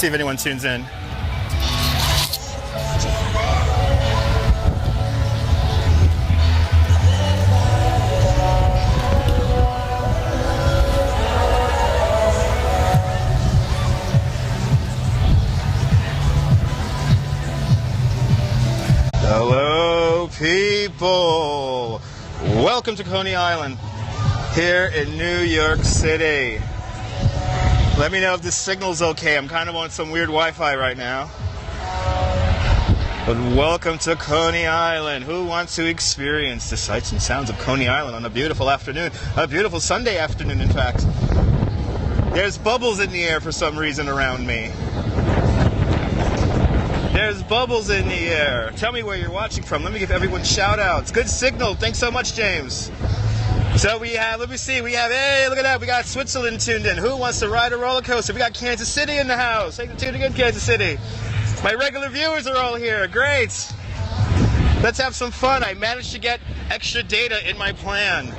See if anyone tunes in. Hello, people. Welcome to Coney Island here in New York City. Let me know if this signal's okay. I'm kind of on some weird Wi-Fi right now. But welcome to Coney Island. Who wants to experience the sights and sounds of Coney Island on a beautiful afternoon? A beautiful Sunday afternoon, in fact. There's bubbles in the air for some reason around me. There's bubbles in the air. Tell me where you're watching from. Let me give everyone shout outs. Good signal. Thanks so much, James. So we have, let me see, we have, hey, look at that. We got Switzerland tuned in. Who wants to ride a roller coaster? We got Kansas City in the house. Thanks for tuning in, Kansas City. My regular viewers are all here. Great. Let's have some fun. I managed to get extra data in my plan.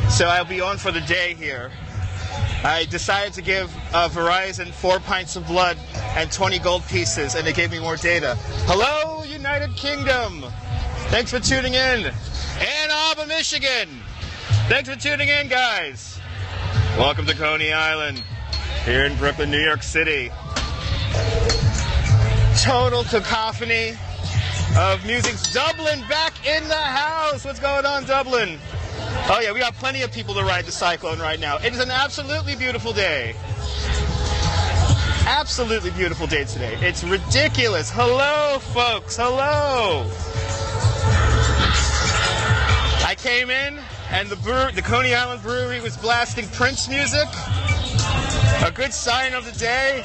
So I'll be on for the day here. I decided to give Verizon 4 pints of blood and 20 gold pieces, and they gave me more data. Hello, United Kingdom. Thanks for tuning in. Ann Arbor, Michigan. Thanks for tuning in, guys. Welcome to Coney Island here in Brooklyn, New York City. Total cacophony of music. Dublin back in the house. What's going on, Dublin? Oh yeah, we got plenty of people to ride the cyclone right now. It is an absolutely beautiful day. Absolutely beautiful day today. It's ridiculous. Hello, folks. Hello. I came in and the Coney Island Brewery was blasting Prince music. A good sign of the day.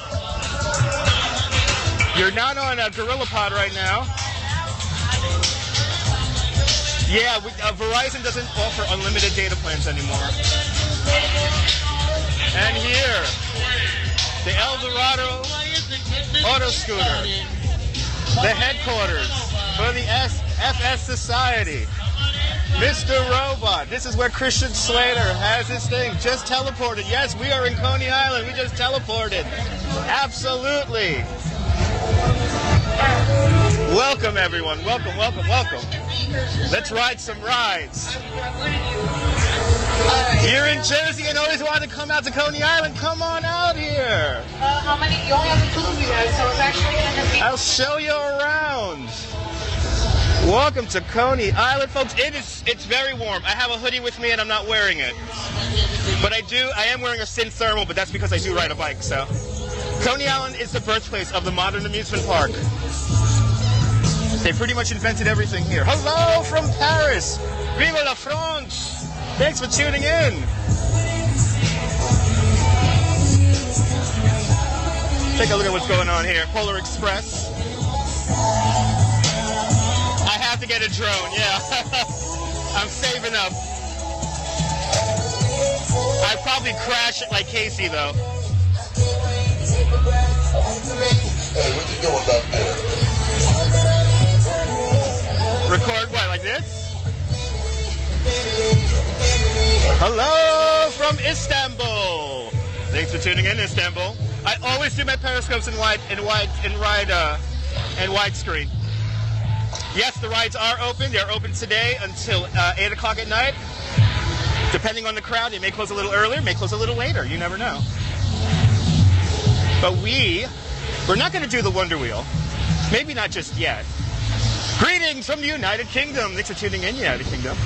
You're not on a GorillaPod right now. Yeah, Verizon doesn't offer unlimited data plans anymore. And here, the El Dorado Auto Scooter, the headquarters for the FS Society. Mr. Robot, this is where Christian Slater has his thing. Just teleported. Yes, we are in Coney Island. We just teleported. Absolutely. Welcome, everyone. Welcome, welcome, welcome. Let's ride some rides. You're in Jersey and always wanted to come out to Coney Island. Come on out here. How many? You only have the two of you guys, so it's actually going to be... I'll show you around. Welcome to Coney Island, folks. It's very warm. I have a hoodie with me and I'm not wearing it. But I am wearing a Sin Thermal, but that's because I do ride a bike, so. Coney Island is the birthplace of the modern amusement park. They pretty much invented everything here. Hello from Paris. Vive la France. Thanks for tuning in. Take a look at what's going on here. Polar Express. I have to get a drone, yeah. I'm saving up. I'd probably crash it like Casey, though. Hey, what you doing back there? Record what, like this? Hello from Istanbul. Thanks for tuning in, Istanbul. I always do my periscopes in widescreen. Yes, the rides are open. They're open today until 8 o'clock at night. Depending on the crowd, they may close a little earlier, may close a little later. You never know. But we're not going to do the Wonder Wheel. Maybe not just yet. Greetings from the United Kingdom. Thanks for tuning in, United Kingdom.